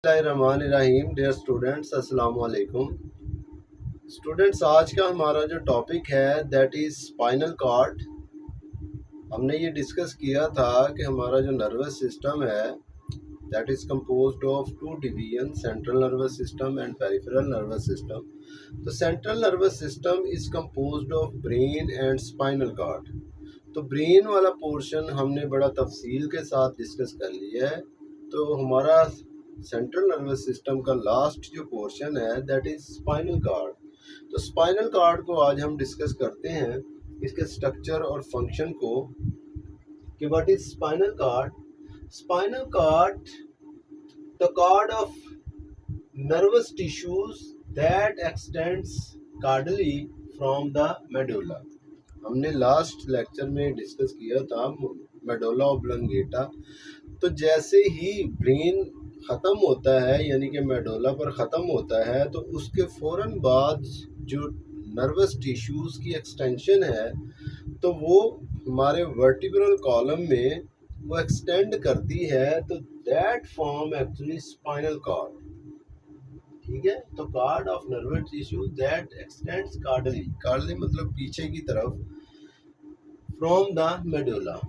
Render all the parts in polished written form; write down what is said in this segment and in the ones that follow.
बिस्मिल्लाहिर्रहमानिर्रहीम। Dear students, अस्सलाम वालेकुम। स्टूडेंट्स, आज का हमारा जो टॉपिक है दैट इज़ स्पाइनल कॉर्ड। हमने ये डिस्कस किया था कि हमारा जो नर्वस सिस्टम है that is composed of two division, central nervous system and peripheral nervous system. तो central nervous system is composed of brain and spinal cord. तो ब्रेन वाला पोर्शन हमने बड़ा तफसील के साथ डिस्कस कर लिया है। तो हमारा सेंट्रल नर्वस सिस्टम का लास्ट जो पोर्शन है दैट इज स्पाइनल कॉर्ड। तो स्पाइनल कॉर्ड को आज हम डिस्कस करते हैं, इसके स्ट्रक्चर और फंक्शन को, कि what is spinal cord. Spinal cord the cord of nervous tissues that extends caudally from the medulla. हमने लास्ट लेक्चर में डिस्कस किया था मेडुला ऑब्लंगेटा। तो जैसे ही ब्रेन ख़त्म होता है, यानी कि मेडुला पर ख़त्म होता है, तो उसके फ़ौरन बाद जो नर्वस टिश्यूज़ की एक्सटेंशन है तो वो हमारे वर्टिब्रल कॉलम में वो एक्सटेंड करती है। तो that form actually spinal cord. ठीक है, तो cord of nervous tissue that extends caudally, caudally मतलब पीछे की तरफ, फ्रॉम द मेडुला।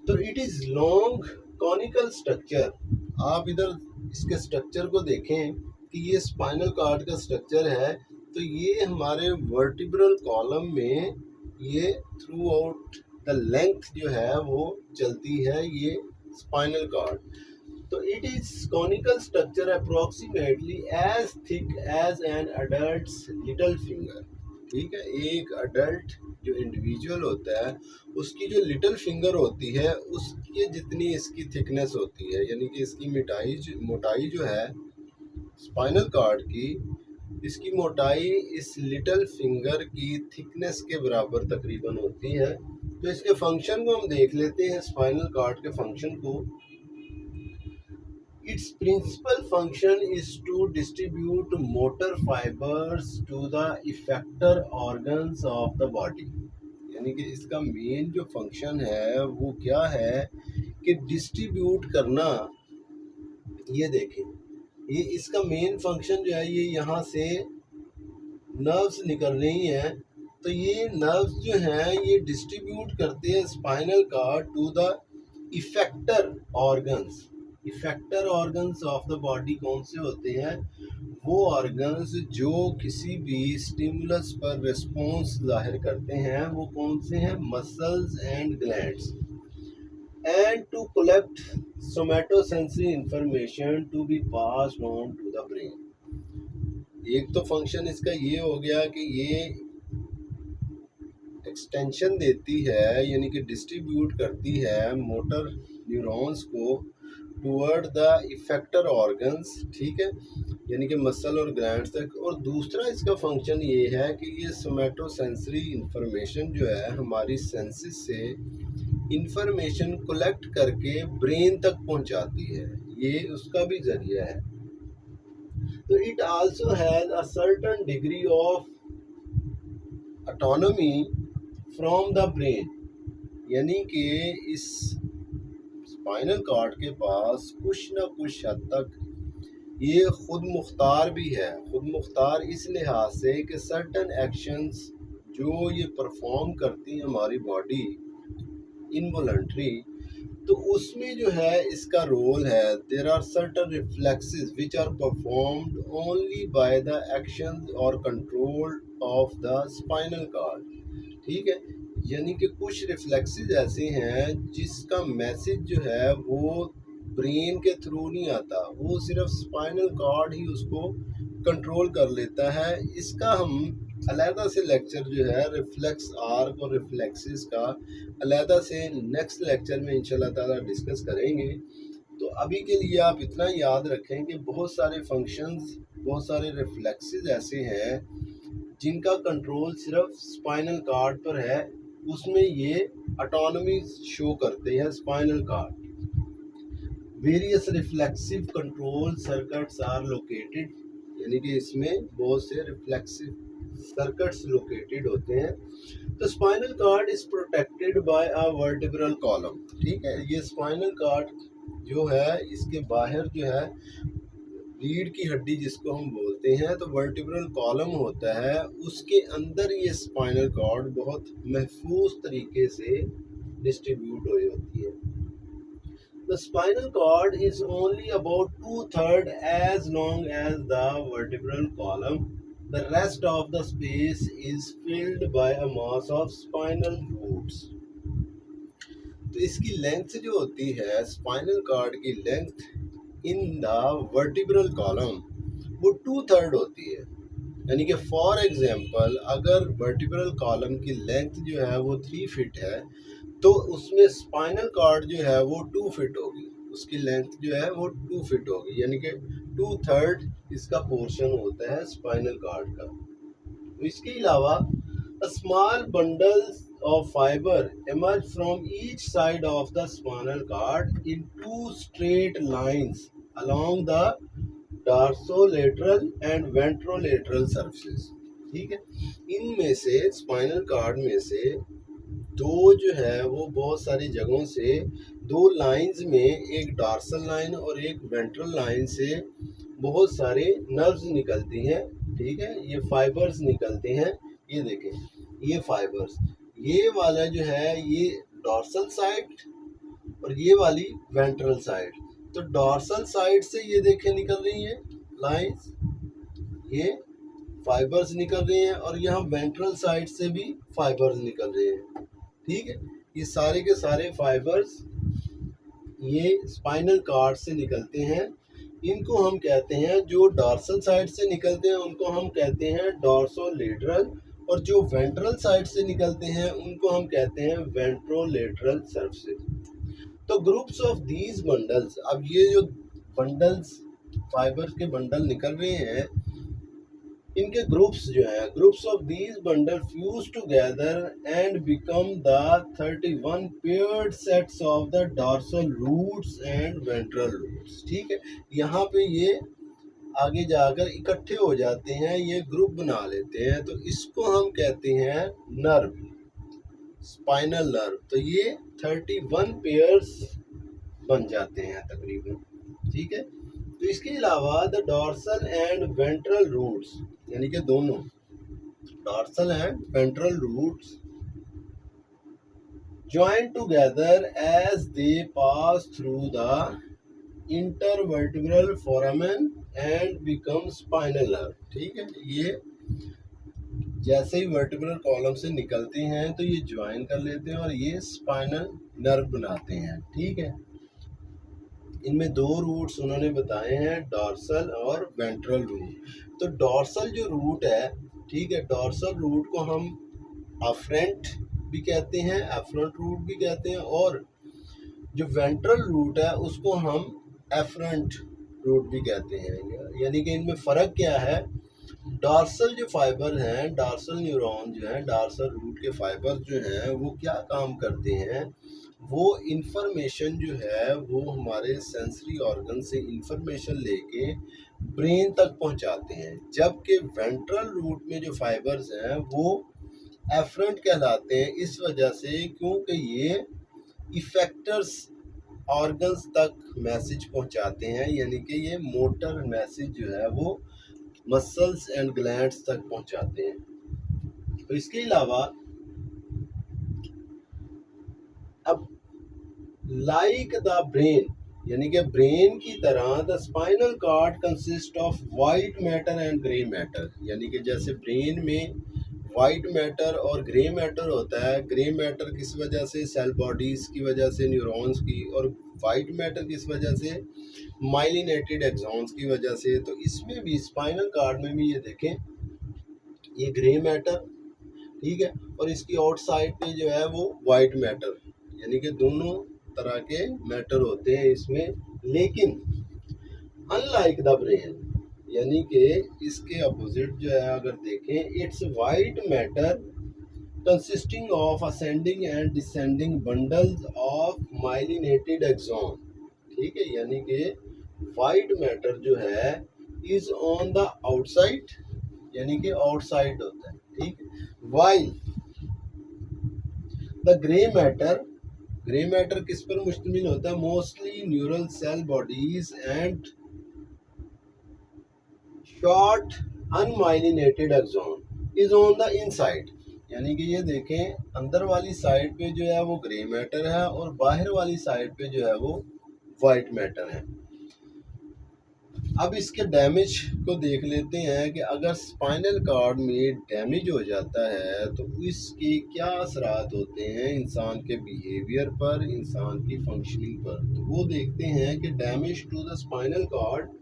तो it is long conical structure. आप इधर इसके स्ट्रक्चर को देखें कि ये स्पाइनल कॉर्ड का स्ट्रक्चर है। तो ये हमारे वर्टिब्रल कॉलम में ये थ्रू आउट द लेंथ जो है वो चलती है, ये स्पाइनल कॉर्ड। तो it is conical structure approximately as thick as an adult's little finger. ठीक है, एक अडल्ट जो इंडिविजुअल होता है उसकी जो लिटिल फिंगर होती है उसके जितनी इसकी थिकनेस होती है, यानी कि इसकी मोटाई जो है स्पाइनल कॉर्ड की, इसकी मोटाई इस लिटिल फिंगर की थिकनेस के बराबर तकरीबन होती है। तो इसके फंक्शन को हम देख लेते हैं, स्पाइनल कॉर्ड के फंक्शन को। Its principal function is to distribute motor fibers to the effector organs of the body। यानी कि इसका मेन जो फंक्शन है वो क्या है कि डिस्ट्रीब्यूट करना। ये देखें, ये इसका मेन फंक्शन जो है, ये यहाँ से नर्व्स निकल रही हैं। तो ये नर्व्स जो हैं ये डिस्ट्रीब्यूट करते हैं spinal cord to the effector organs. Effector organs of the body कौन से होते हैं? वो ऑर्गन्स जो किसी भी स्टिमुलस पर रिस्पॉन्स जाहिर करते हैं, वो कौन से हैं? Muscles and glands. And to collect somatosensory information to be passed on to the brain. एक तो फंक्शन इसका ये हो गया कि ये एक्सटेंशन देती है, यानी कि डिस्ट्रीब्यूट करती है मोटर न्यूरॉन्स को टूवर्ड द इफेक्टर ऑर्गन्स। ठीक है, यानी कि मसल और ग्लैंड्स तक। और दूसरा इसका फंक्शन ये है कि ये सोमैटोसेंसरी इंफॉर्मेशन जो है हमारी सेंसेस से इंफॉर्मेशन कलेक्ट करके ब्रेन तक पहुंचाती है, ये उसका भी जरिया है। तो it also has a certain degree of autonomy from the brain, यानी कि इस स्पाइनल कॉर्ड के पास कुछ न कुछ हद तक ये खुद मुख्तार भी है। खुद मुख्तार इस लिहाज से कि सर्टन एक्शंस जो ये परफॉर्म करती है हमारी बॉडी इनवॉलंटरी, तो उसमें जो है इसका रोल है। There are certain reflexes which are performed only by the actions और control of the spinal cord. ठीक है, यानी कि कुछ रिफ्लेक्सेस ऐसे हैं जिसका मैसेज जो है वो ब्रेन के थ्रू नहीं आता, वो सिर्फ स्पाइनल कॉर्ड ही उसको कंट्रोल कर लेता है। इसका हम अलहदा से लेक्चर जो है रिफ्लेक्स आर्क और रिफ्लेक्सेस का अलहदा से नेक्स्ट लेक्चर में इंशाल्लाह ताला डिस्कस करेंगे। तो अभी के लिए आप इतना याद रखें कि बहुत सारे फंक्शंस, बहुत सारे रिफ्लेक्सेस ऐसे हैं जिनका कंट्रोल सिर्फ स्पाइनल कॉर्ड पर है, उसमें ये ऑटोनॉमी शो करते हैं spinal cord. Various reflexive control circuits are located, यानी कि इसमें बहुत से रिफ्लेक्सिव सर्किट्स लोकेटेड होते हैं। तो spinal cord is protected by a vertebral column. ठीक है, ये स्पाइनल कॉर्ड जो है इसके बाहर जो है रीढ़ की हड्डी जिसको हम बोलते हैं, तो वर्टिब्रल कॉलम होता है, उसके अंदर ये स्पाइनल कॉर्ड बहुत महफूज तरीके से डिस्ट्रीब्यूट हुई होती है। The spinal cord is only about 2/3 as long as the vertebral column. The rest of the space is filled by a mass of spinal roots. तो इसकी लेंथ जो होती है, स्पाइनल कॉर्ड की length in the vertebral column वो 2/3 होती है। यानी कि फॉर एग्जांपल अगर वर्टिब्रल कॉलम की लेंथ जो है वो 3 फीट है, तो उसमें स्पाइनल कॉर्ड जो है वो 2 फीट होगी, उसकी लेंथ जो है वो 2 फीट होगी, यानी कि 2/3 इसका पोर्शन होता है स्पाइनल कॉर्ड का। तो इसके अलावा small bundles of fiber emerge from each side of the spinal cord in 2 straight lines along the dorsolateral and ventrolateral surfaces। ठीक है, इनमें से स्पाइनल कॉर्ड में से दो जो है वो बहुत सारी जगहों से दो लाइंस में, एक डॉर्सल लाइन और एक वेंट्रल लाइन से बहुत सारे नर्व्स निकलती हैं। ठीक है, ये फाइबर्स निकलते हैं। ये देखें, ये फाइबर्स, ये वाला जो है ये डॉर्सल साइड और ये वाली वेंट्रल साइड। तो डॉर्सल साइड से ये देखें निकल रही है लाइंस, ये फाइबर्स निकल रही हैं, और यहाँ वेंट्रल साइड से भी फाइबर्स निकल रहे हैं। ठीक है, ये सारे के सारे फाइबर्स ये स्पाइनल कॉर्ड से निकलते हैं। इनको हम कहते हैं, जो डॉर्सल साइड से निकलते हैं उनको हम कहते हैं डॉर्सोलेटरल, और जो वेंट्रल साइड से निकलते हैं उनको हम कहते हैं वेंट्रोलेटरल सर्फेस। तो ग्रुप्स ऑफ दीज बंडल्स, अब ये जो बंडल्स फाइबर के बंडल निकल रहे हैं, इनके ग्रुप्स जो है, groups of these bundle fuse together and become the 31 paired sets of the dorsal roots and ventral roots. ठीक है, यहाँ पे ये आगे जाकर इकट्ठे हो जाते हैं, ये ग्रुप बना लेते हैं, तो इसको हम कहते हैं नर्व, स्पाइनल नर्व। तो ये 31 पेयर्स बन जाते हैं तकरीबन। ठीक है, तो इसके अलावा the dorsal and ventral roots, यानी कि दोनों dorsal and ventral roots join together as they pass through the intervertebral foramen and become spinal nerve। ठीक है, ये जैसे ही वर्टिब्रल कॉलम से निकलते हैं तो ये ज्वाइन कर लेते हैं और ये स्पाइनल नर्व बनाते हैं। ठीक है, इनमें दो रूट्स उन्होंने बताए हैं, डॉर्सल और वेंट्रल रूट। तो डॉर्सल जो रूट है, ठीक है, डॉर्सल रूट को हम अफ्रंट भी कहते हैं, एफरंट रूट भी कहते हैं, और जो वेंट्रल रूट है उसको हम एफरंट रूट भी कहते हैं। यानी कि इनमें फ़र्क क्या है, डॉर्सल जो फाइबर हैं, डॉर्सल न्यूरॉन जो है, डॉर्सल रूट के फाइबर जो हैं, वो क्या काम करते हैं, वो इंफॉर्मेशन जो है वो हमारे सेंसरी ऑर्गन से इंफॉर्मेशन लेके ब्रेन तक पहुंचाते हैं, जबकि वेंट्रल रूट में जो फाइबर्स हैं वो एफरंट कहलाते हैं, इस वजह से क्योंकि ये इफेक्टर्स ऑर्गन्स तक मैसेज पहुंचाते हैं, यानी कि ये मोटर मैसेज जो है वो मसल्स एंड ग्लैंड्स तक पहुंचाते हैं। तो इसके अलावा अब लाइक द ब्रेन, यानी कि ब्रेन की तरह the spinal cord consist of white matter and grey matter. यानी कि जैसे ब्रेन में वाइट मैटर और ग्रे मैटर होता है, ग्रे मैटर किस वजह से, सेल बॉडीज की वजह से, न्यूरॉन्स की, और वाइट मैटर किस वजह से, माइलिनेटेड एक्सॉन्स की वजह से। तो इसमें भी स्पाइनल कॉर्ड में भी ये देखें, ये ग्रे मैटर, ठीक है, और इसकी आउटसाइड पे जो है वो वाइट मैटर, यानी कि दोनों तरह के मैटर होते हैं इसमें। लेकिन अनलाइक द ब्रेन, यानी कि इसके अपोजिट जो है अगर देखें, it's white matter consisting of ascending and descending bundles of myelinated axon. ठीक है, यानी कि वाइट मैटर जो है इज ऑन द आउटसाइड, यानी कि आउटसाइड होता है। ठीक है, while the grey matter, grey matter किस पर मुश्तमिल होता है, mostly neural cell bodies and short unmyelinated axon is on the inside, यानी कि ये देखें अंदर वाली साइड पे जो है वो ग्रे मैटर है और बाहर वाली साइड पे जो है वो वाइट मैटर है। अब इसके डैमेज को देख लेते हैं कि अगर स्पाइनल कॉर्ड में डैमेज हो जाता है तो इसके क्या असरात होते हैं इंसान के बिहेवियर पर, इंसान की फंक्शनिंग पर। तो वो देखते हैं कि damage to the spinal cord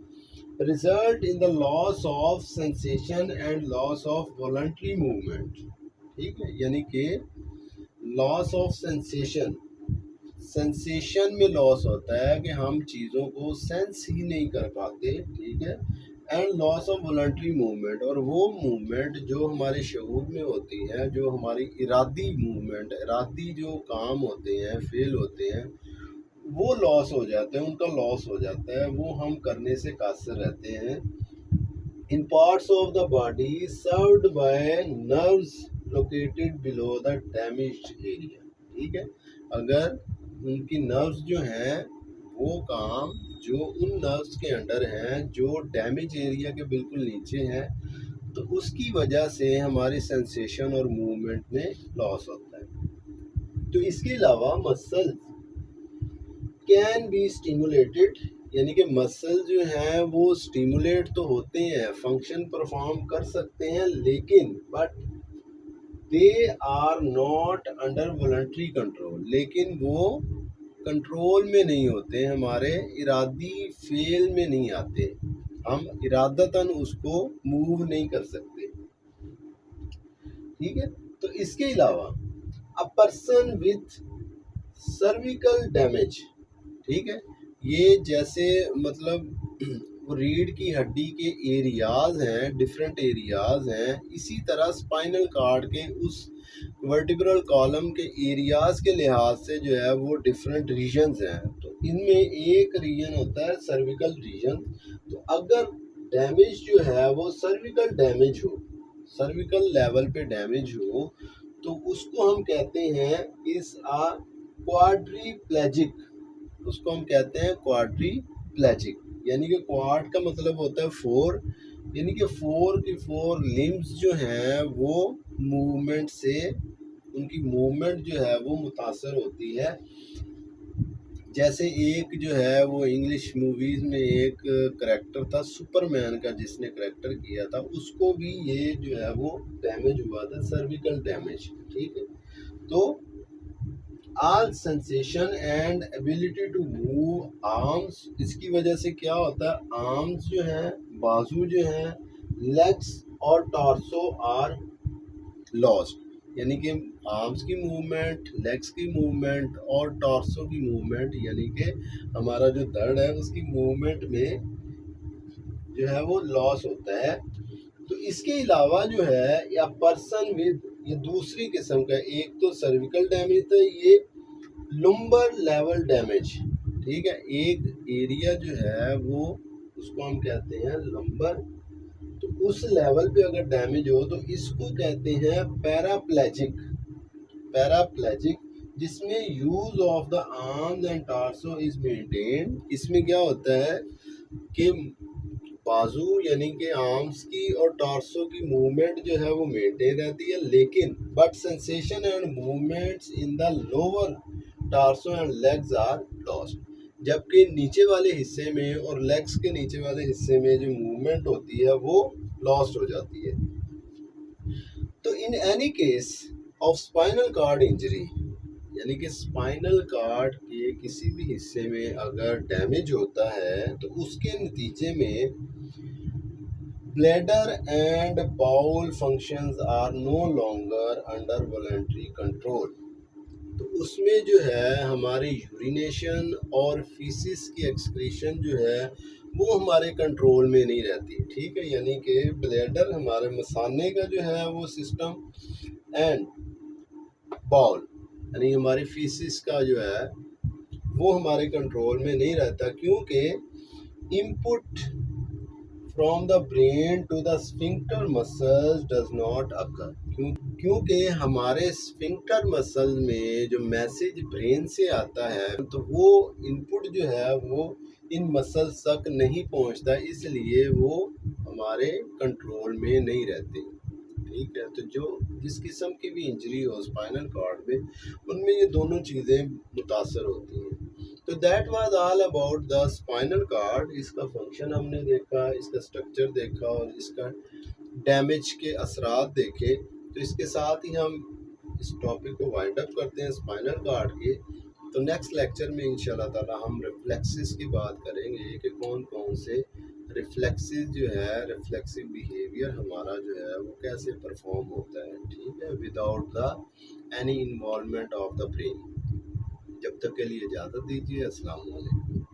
result in the loss of sensation and loss of voluntary movement. ठीक है, यानी कि लॉस ऑफ सेंसेशन, सेंसेशन में लॉस होता है कि हम चीज़ों को सेंस ही नहीं कर पाते। ठीक है, and loss of voluntary movement, और वो मूवमेंट जो हमारे शऊर में होती है, जो हमारी इरादी मूवमेंट, इरादी जो काम होते हैं, फेल होते हैं, वो लॉस हो जाते हैं, उनका लॉस हो जाता है, वो हम करने से कासिर रहते हैं। In parts of the body served by nerves located below the damaged area. ठीक है, अगर उनकी नर्व्स जो हैं वो काम जो उन नर्व्स के अंडर हैं जो डैमेज एरिया के बिल्कुल नीचे हैं, तो उसकी वजह से हमारी सेंसेशन और मूवमेंट में लॉस होता है। तो इसके अलावा मसल कैन बी स्टिमुलेटेड, यानी कि मसल जो हैं वो स्टिमुलेट तो होते हैं, फंक्शन परफॉर्म कर सकते हैं, लेकिन but they are not under voluntary control, लेकिन वो कंट्रोल में नहीं होते, हमारे इरादी फेल में नहीं आते, हम इरादतन उसको मूव नहीं कर सकते। ठीक है, तो इसके अलावा a person with cervical damage, ठीक है, ये जैसे मतलब वो रीढ़ की हड्डी के एरियाज हैं, डिफरेंट एरियाज हैं, इसी तरह स्पाइनल कार्ड के उस वर्टिब्रल कॉलम के एरियाज के लिहाज से जो है वो डिफरेंट रीजन्स हैं। तो इनमें एक रीजन होता है सर्विकल रीजन। तो अगर डैमेज जो है वो सर्विकल डैमेज हो, सर्विकल लेवल पे डैमेज हो, तो उसको हम कहते हैं इस आ क्वाड्रीप्लेजिक, उसको हम कहते हैं क्वाड्रीप्लेजिक, यानी कि क्वाड का मतलब होता है फोर, यानी कि फोर की फोर लिम्स जो हैं वो मूवमेंट से, उनकी मूवमेंट जो है वो मुतासर होती है। जैसे एक जो है वो इंग्लिश मूवीज़ में एक करेक्टर था सुपरमैन का, जिसने करेक्टर किया था, उसको भी ये जो है वो डैमेज हुआ था, सर्विकल डैमेज। ठीक है, तो all sensation and ability to move arms, इसकी वजह से क्या होता है, आर्म्स जो हैं, बाजू जो हैं, लेग्स और टॉर्सो आर लॉस्ट, यानी कि आर्म्स की मूवमेंट, लेग्स की मूवमेंट और टॉर्सो की मूवमेंट, यानी कि हमारा जो दर्द है उसकी मूवमेंट में जो है वो लॉस होता है। तो इसके अलावा जो है या पर्सन विद, ये दूसरी किस्म का, एक तो सर्विकल डैमेज था, ये लुम्बर लेवल डैमेज। ठीक है, एक एरिया जो है वो उसको हम कहते हैं लंबर, तो उस लेवल पे अगर डैमेज हो तो इसको कहते हैं पैराप्लेजिक, पैराप्लेजिक, जिसमें use of the arms and torso is maintain. इसमें क्या होता है कि बाजू यानी कि आर्म्स की और टार्सो की मूवमेंट जो है वो मेंटेन रहती है, लेकिन but sensation and movements in the lower torso and legs are lost, जबकि नीचे वाले हिस्से में और लेग्स के नीचे वाले हिस्से में जो मूवमेंट होती है वो लॉस्ट हो जाती है। तो in any case of spinal cord injury, यानी कि स्पाइनल कार्ड के किसी भी हिस्से में अगर डैमेज होता है तो उसके नतीजे में bladder and bowel functions are no longer under voluntary control. तो उसमें जो है हमारी यूरिनेशन और फीसिस की एक्सक्रीशन जो है वो हमारे कंट्रोल में नहीं रहती। ठीक है, यानी कि ब्लैडर हमारे मसाने का जो है वो सिस्टम, एंड बाउल यानी हमारी फीसिस का जो है वो हमारे कंट्रोल में नहीं रहता, क्योंकि input from the brain to the sphincter muscles does not occur, क्यों क्योंकि हमारे स्फिंक्टर मसल में जो मैसेज ब्रेन से आता है तो वो इनपुट जो है वो इन मसल्स तक नहीं पहुंचता, इसलिए वो हमारे कंट्रोल में नहीं रहते। ठीक है, तो जो जिस किस्म की भी इंजरी हो स्पाइनल कॉर्ड में, उनमें ये दोनों चीज़ें मुतासर होती हैं। तो that was all about the spinal cord. इसका फंक्शन हमने देखा, इसका स्ट्रक्चर देखा और इसका डैमेज के असरात देखे। तो इसके साथ ही हम इस टॉपिक को वाइंड अप करते हैं स्पाइनल कॉर्ड के। तो नेक्स्ट लेक्चर में इंशाल्लाह ताला हम रिफ्लेक्सेस की बात करेंगे कि कौन कौन से रिफ्लेक्सेस जो है, रिफ्लेक्सिव बिहेवियर हमारा जो है वो कैसे परफॉर्म होता है, ठीक है, without the any involvement of the brain. जब तक के लिए इजाज़त दीजिए। अस्सलाम वालेकुम।